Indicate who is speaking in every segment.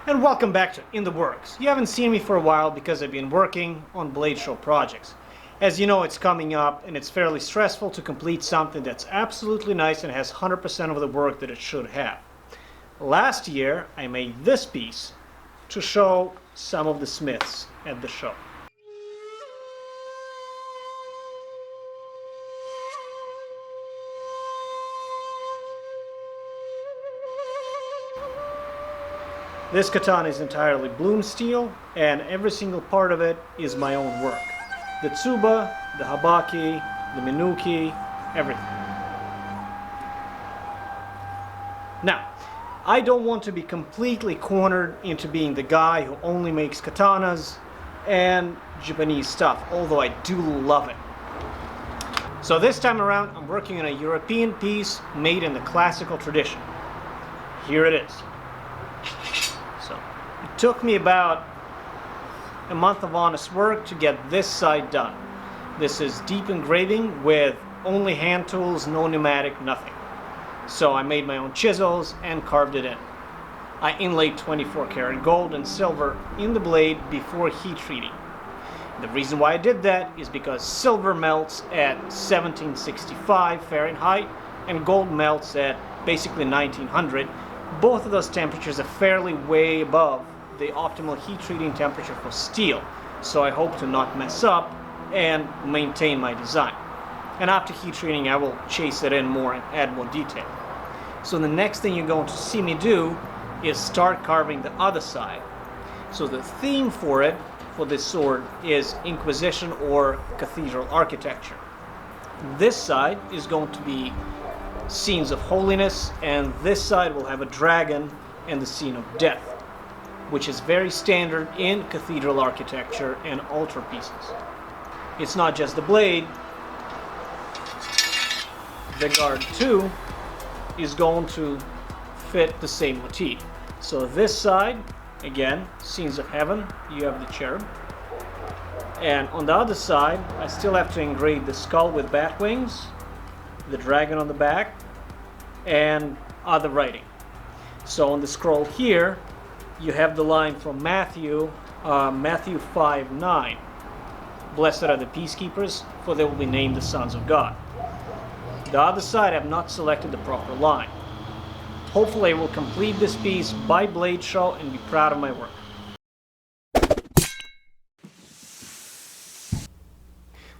Speaker 1: and welcome back to In the Works. You haven't seen me for a while because I've been working on Blade Show projects. As you know, it's coming up and it's fairly stressful to complete something that's absolutely nice and has 100% of the work that it should have. Last year I made this piece to show some of the smiths at the show. This katana is entirely bloom steel, and every single part of it is my own work. The tsuba, the habaki, the minuki, everything. Now, I don't want to be completely cornered into being the guy who only makes katanas and Japanese stuff, although I do love it. So this time around, I'm working on a European piece made in the classical tradition. Here it is. It took me about a month of honest work to get this side done. This is deep engraving with only hand tools, no pneumatic, nothing. So I made my own chisels and carved it in. I inlaid 24 karat gold and silver in the blade before heat treating. The reason why I did that is because silver melts at 1765 Fahrenheit and gold melts at basically 1900. Both of those temperatures are fairly way above the optimal heat treating temperature for steel, so I hope to not mess up and maintain my design. And after heat treating I will chase it in more and add more detail. So the next thing you're going to see me do is start carving the other side. So the theme for this sword is Inquisition or cathedral architecture. This side is going to be scenes of holiness, and this side will have a dragon and the scene of death, which is very standard in cathedral architecture and altar pieces. It's not just the blade. The guard too is going to fit the same motif. So this side, again, scenes of heaven, you have the cherub. And on the other side, I still have to engrave the skull with bat wings, the dragon on the back, and other writing. So on the scroll here, you have the line from Matthew 5:9. Blessed are the peacekeepers, for they will be named the sons of God. The other side, I have not selected the proper line. Hopefully I will complete this piece by Blade Show and be proud of my work.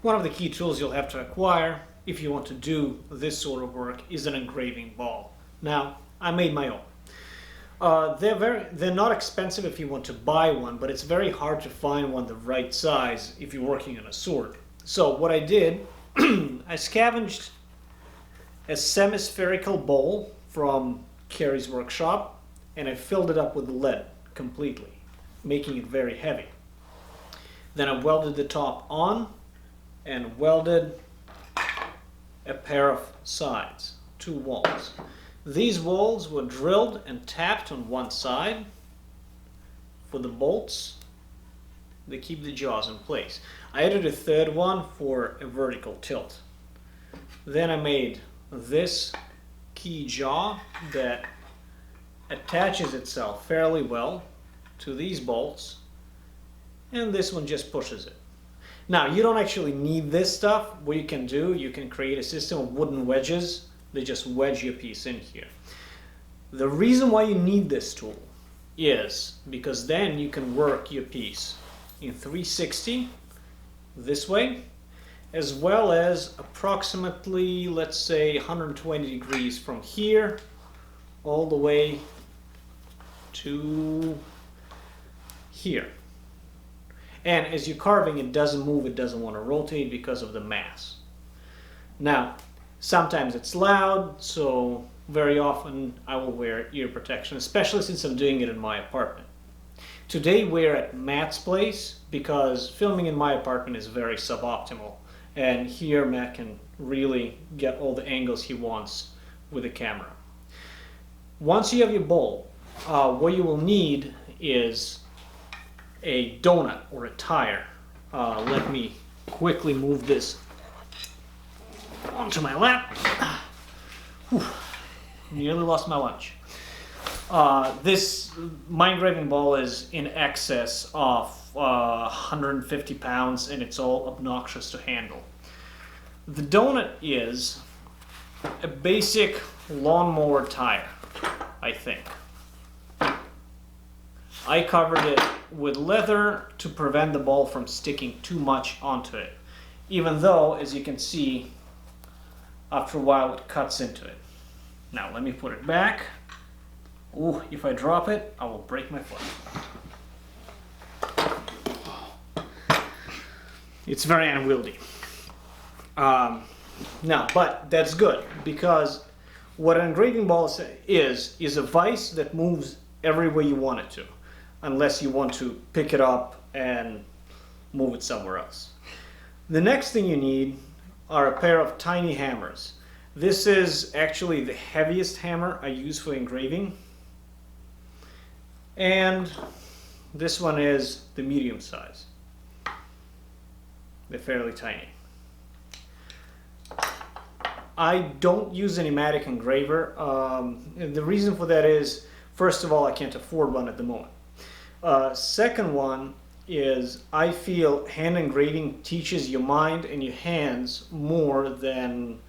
Speaker 1: One of the key tools you'll have to acquire if you want to do this sort of work is an engraving ball. Now, I made my own. They're not expensive if you want to buy one, but it's very hard to find one the right size if you're working on a sword. So what I did, I scavenged a semi-spherical bowl from Carrie's workshop, and I filled it up with lead completely, making it very heavy. Then I welded the top on and welded a pair of sides, 2 walls. These walls were drilled and tapped on one side for the bolts. They keep the jaws in place. I added a third one for a vertical tilt. Then I made this key jaw that attaches itself fairly well to these bolts, and this one just pushes it. Now, you don't actually need this stuff. What you can do, you can create a system of wooden wedges that just wedge your piece in here. The reason why you need this tool is because then you can work your piece in 360 this way, as well as approximately, let's say, 120 degrees from here all the way to here. And as you're carving, it doesn't move, it doesn't want to rotate because of the mass. Now, sometimes it's loud, so very often I will wear ear protection, especially since I'm doing it in my apartment. Today we're at Matt's place because filming in my apartment is very suboptimal, and here Matt can really get all the angles he wants with the camera. Once you have your bowl, what you will need is a donut or a tire. Let me quickly move this onto my lap. Whew, nearly lost my lunch. My engraving ball is in excess of 150 pounds, and it's all obnoxious to handle. The donut is a basic lawnmower tire, I think. I covered it with leather to prevent the ball from sticking too much onto it, even though, as you can see, after a while it cuts into it. Now let me put it back. Ooh, if I drop it, I will break my foot. It's very unwieldy. Now, but that's good, because what an engraving ball is a vise that moves every way you want it to, unless you want to pick it up and move it somewhere else. The next thing you need are a pair of tiny hammers. This is actually the heaviest hammer I use for engraving, and this one is the medium size. They're fairly tiny. I don't use a pneumatic engraver. The reason for that is, first of all, I can't afford one at the moment. Second one is I feel hand engraving teaches your mind and your hands more than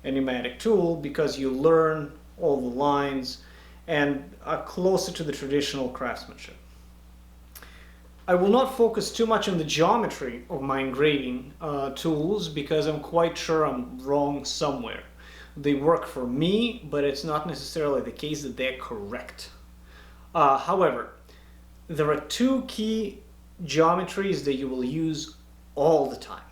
Speaker 1: a pneumatic tool, because you learn all the lines and are closer to the traditional craftsmanship. I will not focus too much on the geometry of my engraving tools, because I'm quite sure I'm wrong somewhere. They work for me, but it's not necessarily the case that they're correct. However, there are two key geometries that you will use all the time.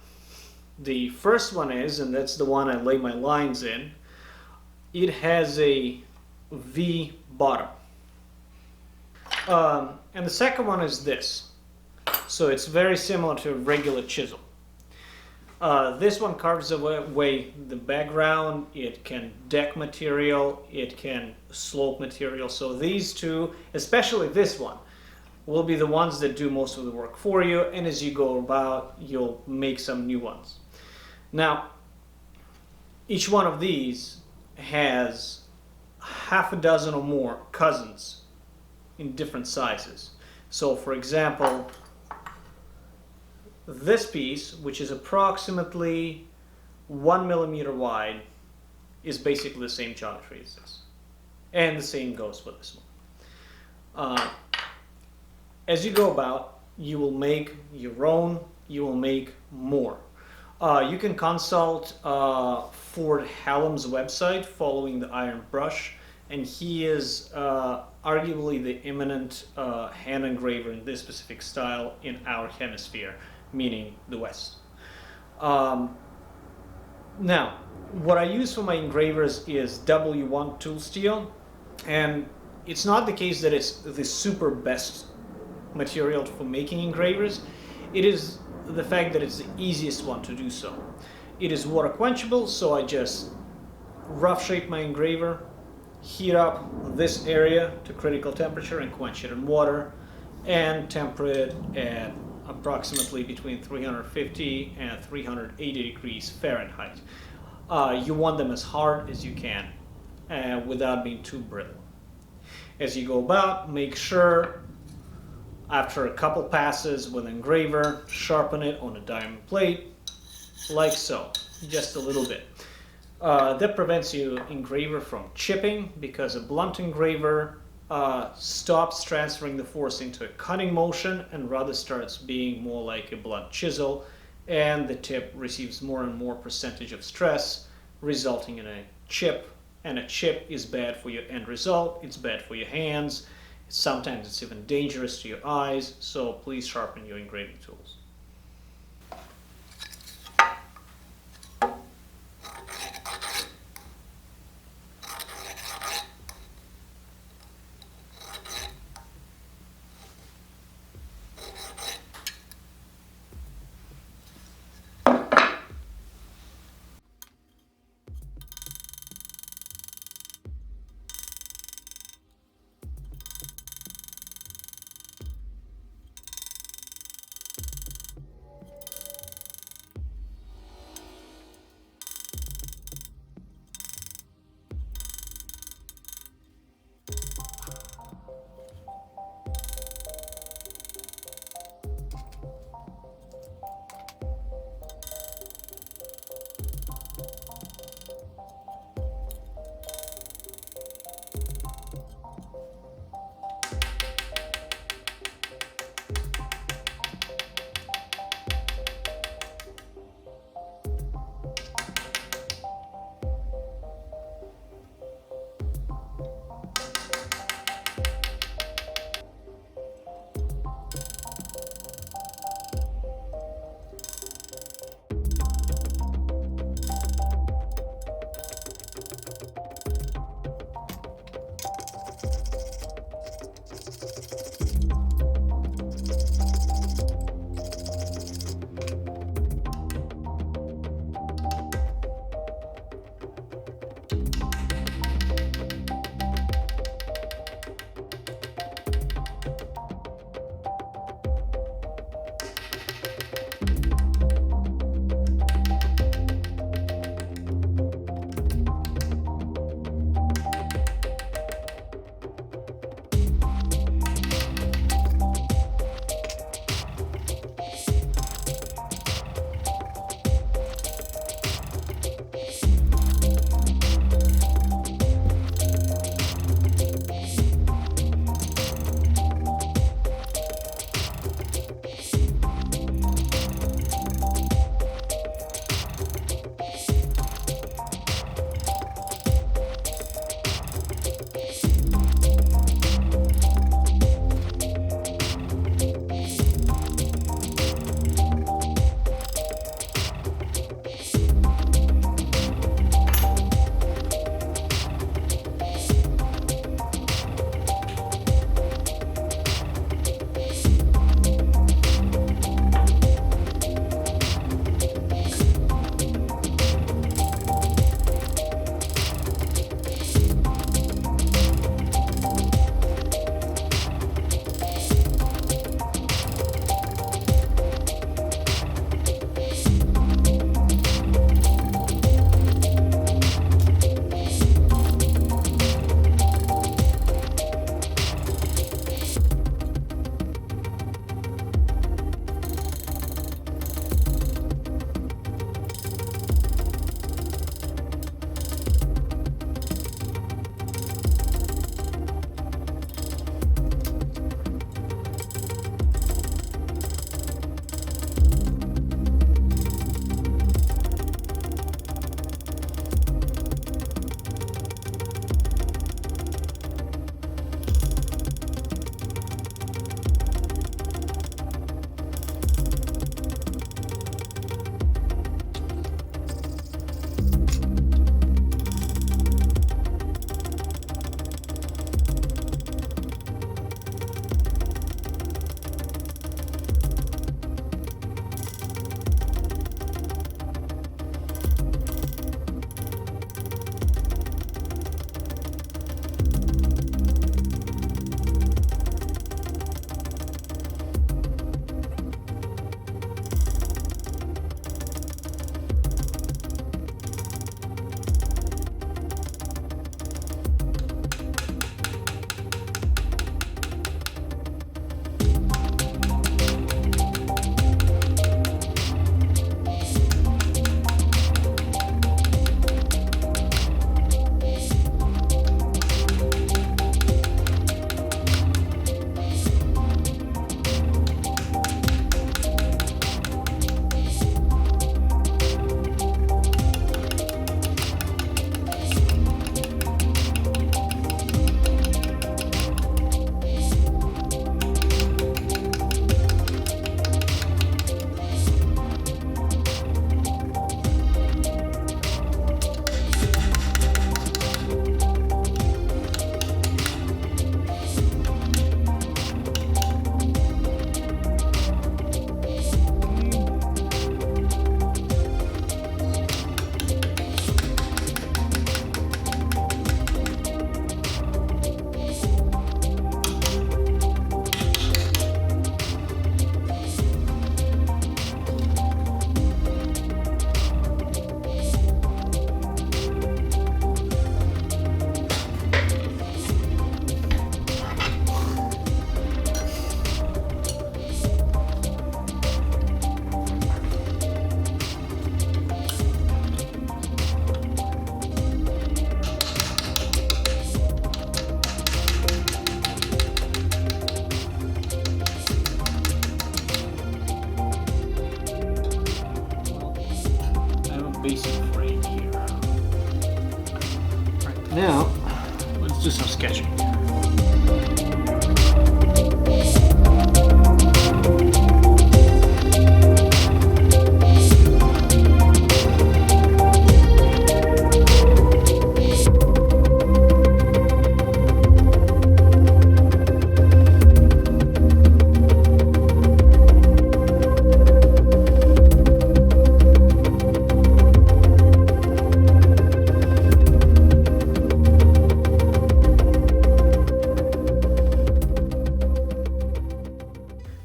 Speaker 1: The first one is, and that's the one I lay my lines in, it has a V bottom. And the second one is this. So it's very similar to a regular chisel. This one carves away the background, it can deck material, it can slope material. So these two, especially this one, will be the ones that do most of the work for you, and as you go about, you'll make some new ones. Now, each one of these has half a dozen or more cousins in different sizes. So for example, this piece, which is approximately 1 millimeter wide, is basically the same geometry as this. And the same goes for this one. As you go about, you will make your own, you will make more. You can consult Ford Hallam's website, Following the Iron Brush, and he is arguably the eminent hand engraver in this specific style in our hemisphere, meaning the West. Now, what I use for my engravers is W1 tool steel, and it's not the case that it's the super best material for making engravers. It is the fact that it's the easiest one to do so. It is water quenchable, so I just rough shape my engraver, heat up this area to critical temperature and quench it in water, and temper it at approximately between 350 and 380 degrees Fahrenheit. You want them as hard as you can without being too brittle. As you go about, make sure after a couple passes with an engraver, sharpen it on a diamond plate, like so, just a little bit. That prevents your engraver from chipping, because a blunt engraver stops transferring the force into a cutting motion and rather starts being more like a blunt chisel, and the tip receives more and more percentage of stress, resulting in a chip, and a chip is bad for your end result, it's bad for your hands, sometimes it's even dangerous to your eyes, so please sharpen your engraving tools. basic frame here. Right, now, let's do some sketching.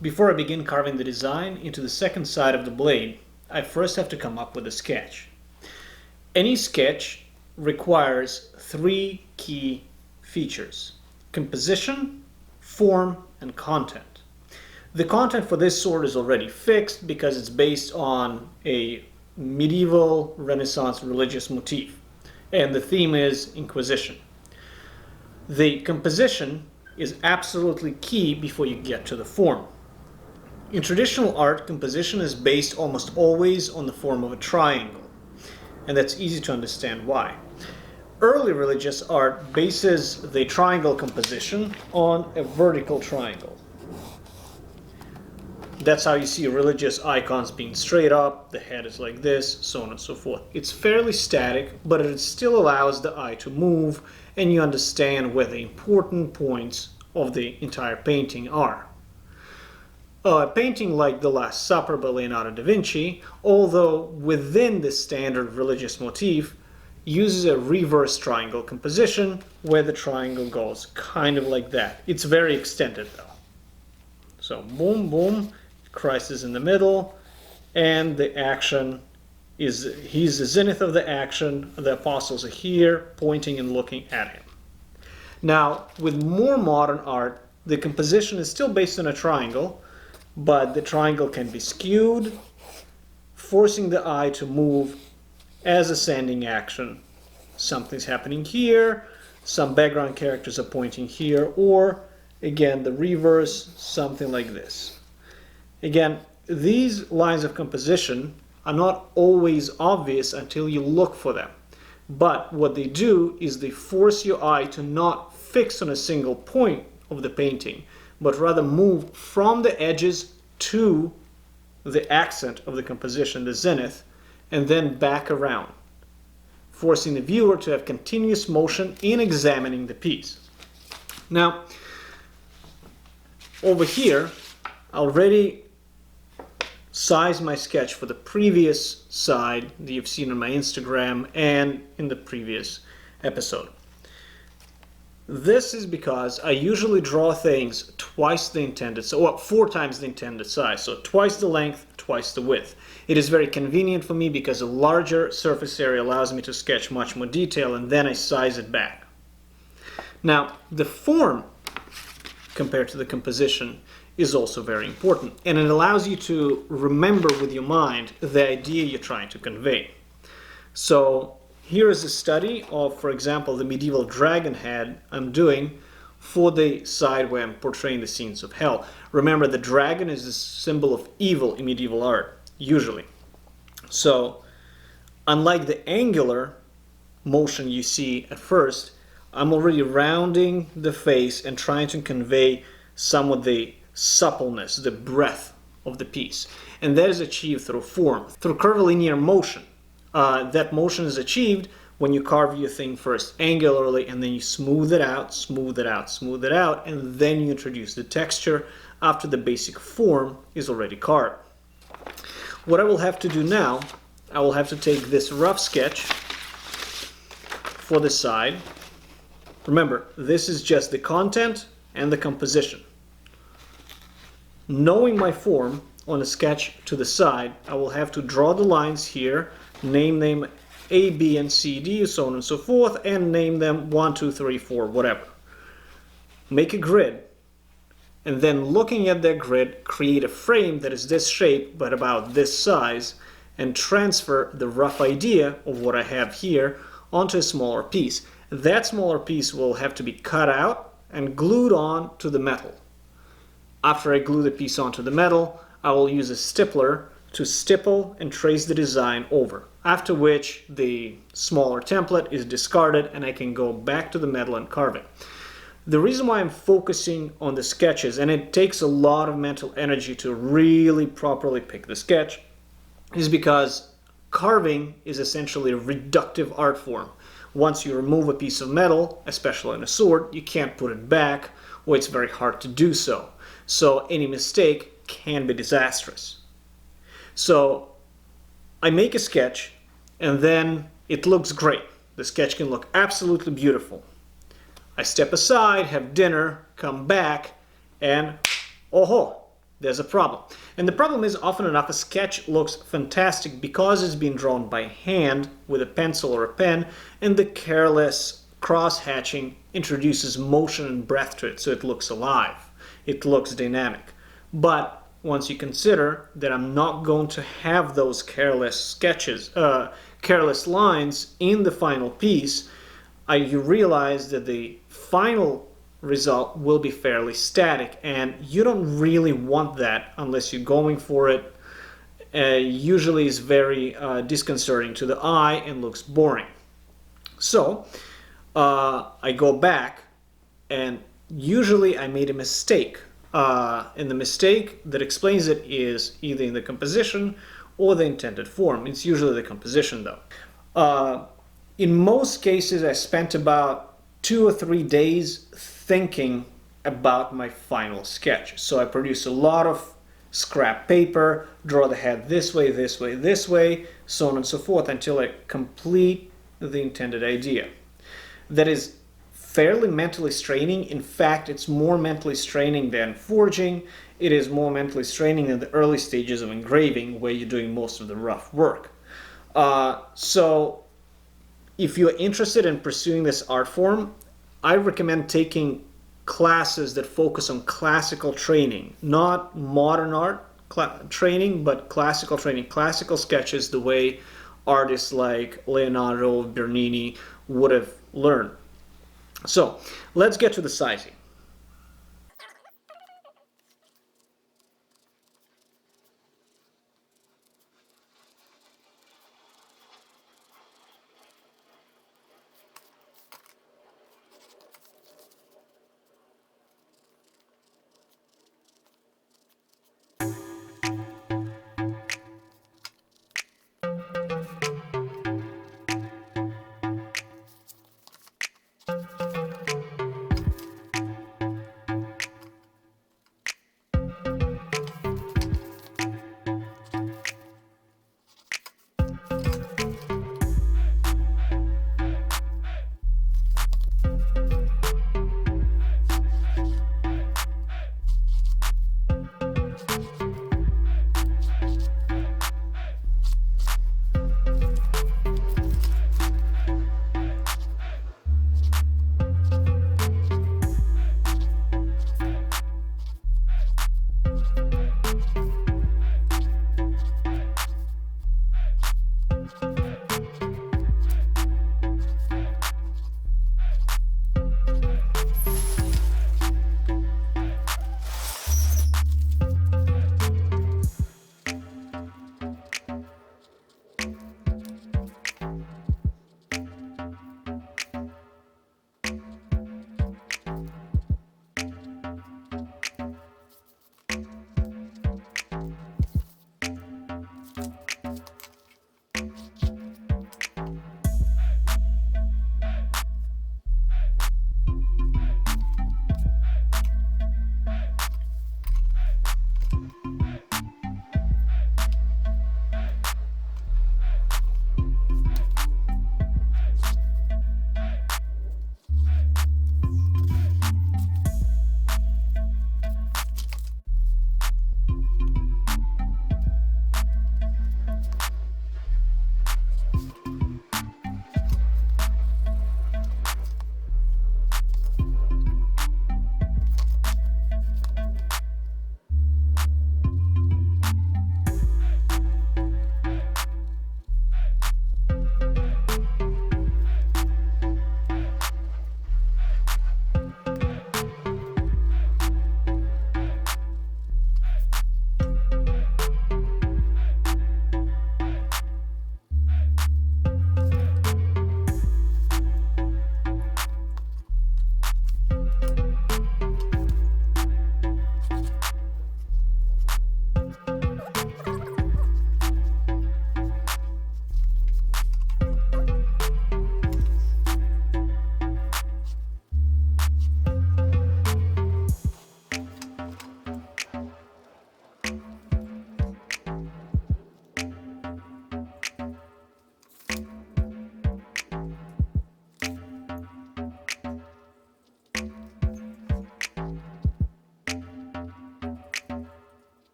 Speaker 1: Before I begin carving the design into the second side of the blade, I first have to come up with a sketch. Any sketch requires three key features: composition, form, and content. The content for this sword is already fixed because it's based on a medieval Renaissance religious motif, and the theme is Inquisition. The composition is absolutely key before you get to the form. In traditional art, composition is based almost always on the form of a triangle, and that's easy to understand why. Early religious art bases the triangle composition on a vertical triangle. That's how you see religious icons being straight up, the head is like this, so on and so forth. It's fairly static, but it still allows the eye to move, and you understand where the important points of the entire painting are. A painting like The Last Supper by Leonardo da Vinci, although within the standard religious motif, uses a reverse triangle composition where the triangle goes kind of like that. It's very extended though. So boom, boom, Christ is in the middle, and the action is, he's the zenith of the action, the apostles are here pointing and looking at him. Now, with more modern art, the composition is still based on a triangle, but the triangle can be skewed, forcing the eye to move as ascending action. Something's happening here, some background characters are pointing here, or again the reverse, something like this. Again, these lines of composition are not always obvious until you look for them, but what they do is they force your eye to not fix on a single point of the painting, but rather move from the edges to the accent of the composition, the zenith, and then back around, forcing the viewer to have continuous motion in examining the piece. Now, over here, I already sized my sketch for the previous side that you've seen on my Instagram and in the previous episode. This is because I usually draw things twice the intended, so 4 times the intended size, so twice the length, twice the width. It is very convenient for me because a larger surface area allows me to sketch much more detail, and then I size it back. Now, the form compared to the composition is also very important, and it allows you to remember with your mind the idea you're trying to convey. So here is a study of, for example, the medieval dragon head I'm doing for the side where I'm portraying the scenes of hell. Remember, the dragon is a symbol of evil in medieval art, usually. So, unlike the angular motion you see at first, I'm already rounding the face and trying to convey some of the suppleness, the breadth of the piece. And that is achieved through form, through curvilinear motion. That motion is achieved when you carve your thing first angularly, and then you smooth it out, smooth it out, smooth it out, and then you introduce the texture after the basic form is already carved. What I will have to do now, I will have to take this rough sketch for the side. Remember, this is just the content and the composition. Knowing my form on a sketch to the side, I will have to draw the lines here, name them A, B, and C, D, so on and so forth, and name them 1, 2, 3, 4, whatever. Make a grid, and then looking at that grid, create a frame that is this shape, but about this size, and transfer the rough idea of what I have here onto a smaller piece. That smaller piece will have to be cut out and glued on to the metal. After I glue the piece onto the metal, I will use a stippler to stipple and trace the design over, after which the smaller template is discarded and I can go back to the metal and carve it. The reason why I'm focusing on the sketches, and it takes a lot of mental energy to really properly pick the sketch, is because carving is essentially a reductive art form. Once you remove a piece of metal, especially in a sword, you can't put it back, or it's very hard to do so. So any mistake can be disastrous. So I make a sketch, and then it looks great. The sketch can look absolutely beautiful. I step aside, have dinner, come back, and oh, there's a problem. And the problem is, often enough, a sketch looks fantastic because it's been drawn by hand with a pencil or a pen, and the careless cross-hatching introduces motion and breath to it, so it looks alive. It looks dynamic. But once you consider that I'm not going to have those careless sketches, careless lines in the final piece, you realize that the final result will be fairly static, and you don't really want that unless you're going for it. Usually it's very disconcerting to the eye and looks boring. So I go back, and usually I made a mistake. And the mistake that explains it is either in the composition or the intended form. It's usually the composition, though. In most cases, I spent about 2 or 3 days thinking about my final sketch. So I produce a lot of scrap paper, draw the head this way, this way, this way, so on and so forth, until I complete the intended idea. That is fairly mentally straining. In fact, it's more mentally straining than forging. It is more mentally straining than the early stages of engraving, where you're doing most of the rough work. So if you're interested in pursuing this art form, I recommend taking classes that focus on classical training, not modern art training, but classical training, classical sketches, the way artists like Leonardo, Bernini would have learned. So let's get to the sizing.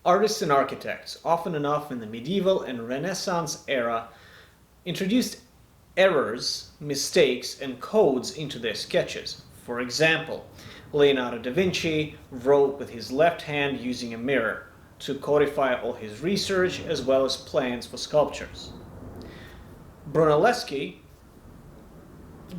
Speaker 1: Artists and architects, often enough in the medieval and Renaissance era, introduced errors, mistakes, and codes into their sketches. For example, Leonardo da Vinci wrote with his left hand using a mirror to codify all his research as well as plans for sculptures. Brunelleschi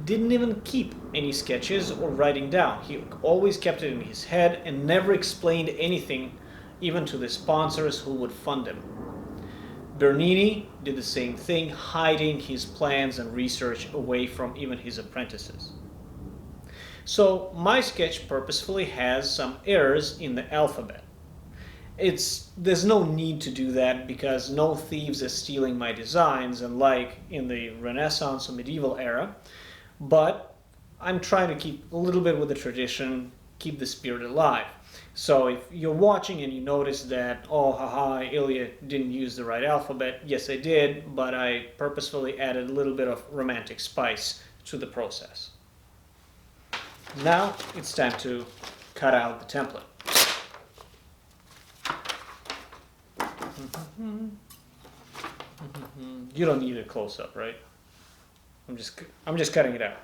Speaker 1: didn't even keep any sketches or writing down. He always kept it in his head and never explained anything, even to the sponsors who would fund him. Bernini did the same thing, hiding his plans and research away from even his apprentices. So my sketch purposefully has some errors in the alphabet. There's no need to do that because no thieves are stealing my designs, unlike in the Renaissance or medieval era, but I'm trying to keep a little bit with the tradition, keep the spirit alive. So if you're watching and you notice that, oh, haha, Ilya didn't use the right alphabet, yes I did, but I purposefully added a little bit of romantic spice to the process. Now it's time to cut out the template. You don't need a close-up, right? I'm just cutting it out.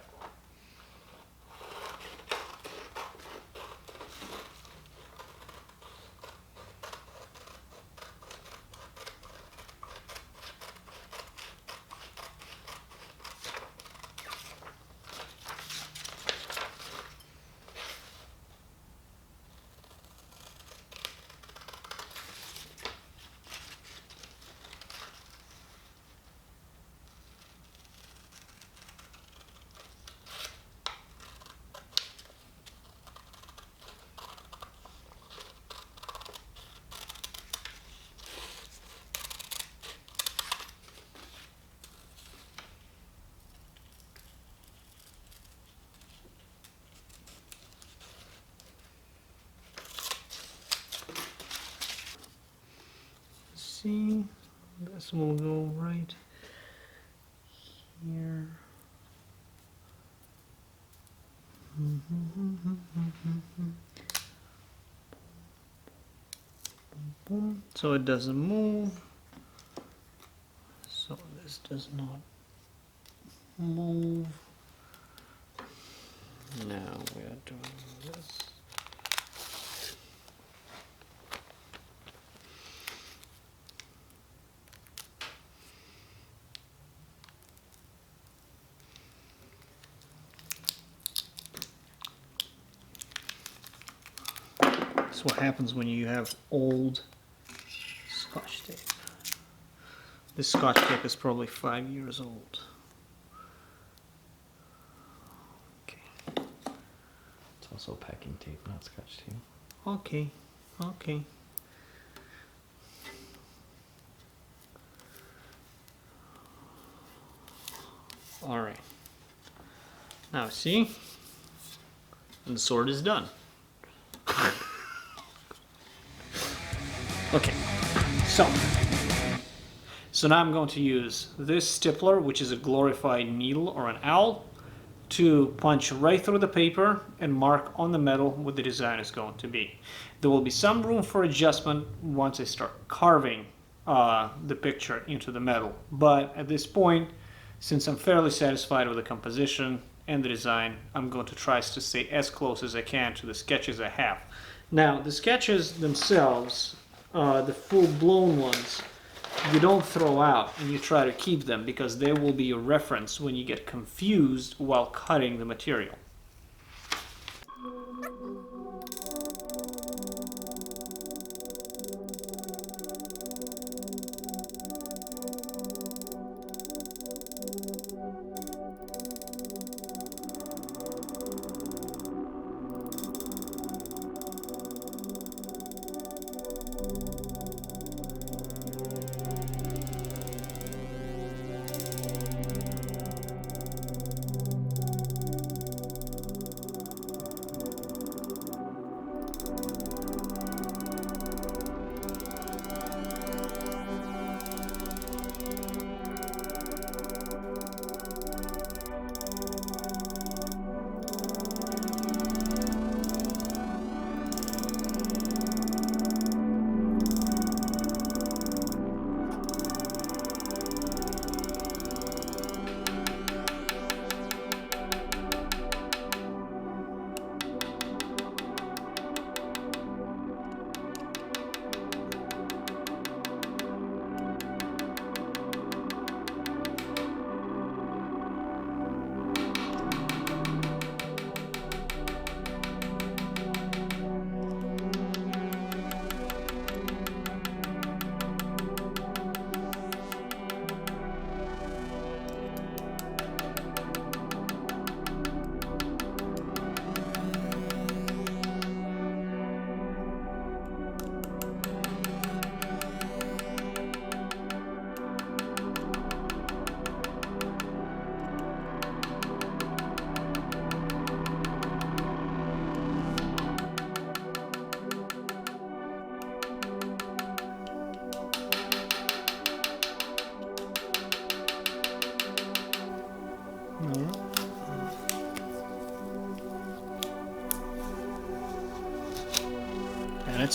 Speaker 1: See, this will go right here. So it doesn't move. So this does not move. Now we are doing this. That's what happens when you have old Scotch tape. This Scotch tape is probably 5 years old. Okay.
Speaker 2: It's also packing tape, not Scotch tape.
Speaker 1: Okay. Okay. All right. Now see, and the sword is done. Okay, so now I'm going to use this stippler, which is a glorified needle or an awl, to punch right through the paper and mark on the metal what the design is going to be. There will be some room for adjustment once I start carving the picture into the metal, but at this point, since I'm fairly satisfied with the composition and the design, I'm going to try to stay as close as I can to the sketches I have. Now, the sketches themselves, the full-blown ones, you don't throw out and you try to keep them because they will be a reference when you get confused while cutting the material.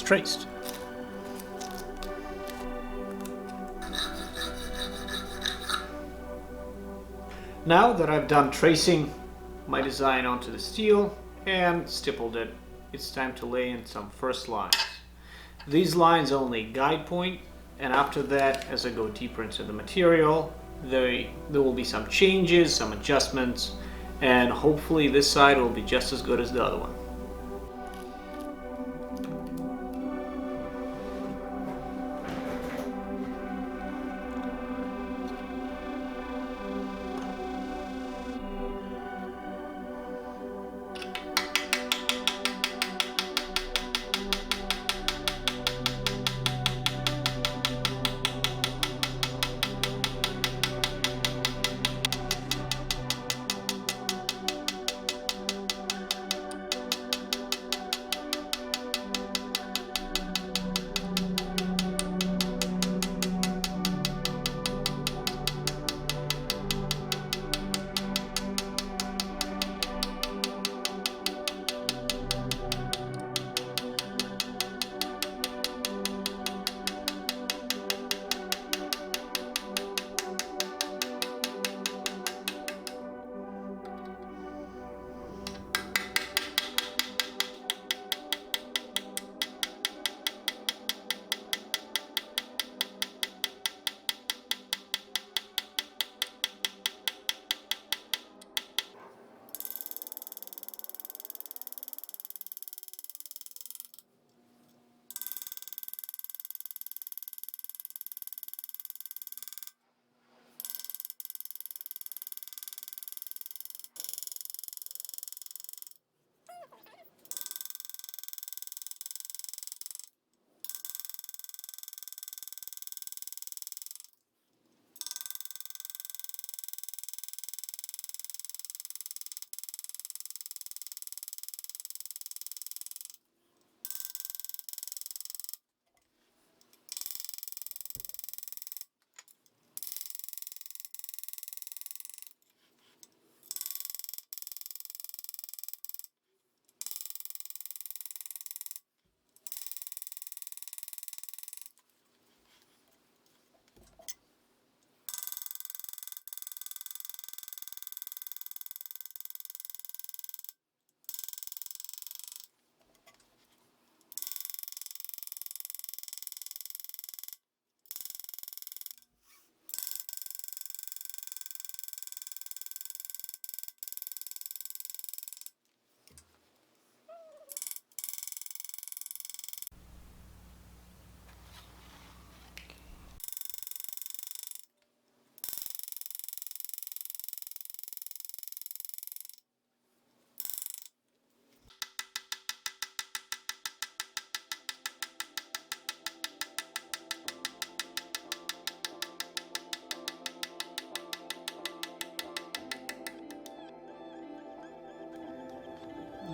Speaker 1: traced. Now that I've done tracing my design onto the steel and stippled it, it's time to lay in some first lines. These lines are only guide point, and after that, as I go deeper into the material, there will be some changes, some adjustments, and hopefully this side will be just as good as the other one.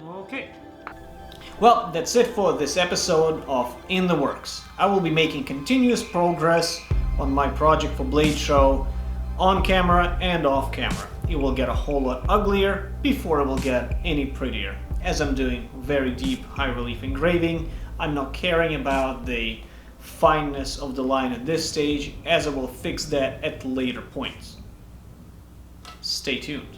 Speaker 1: Okay. Well, that's it for this episode of In the Works. I will be making continuous progress on my project for Blade Show, on camera and off camera. It will get a whole lot uglier before it will get any prettier. As I'm doing very deep high relief engraving, I'm not caring about the fineness of the line at this stage, as I will fix that at later points. Stay tuned.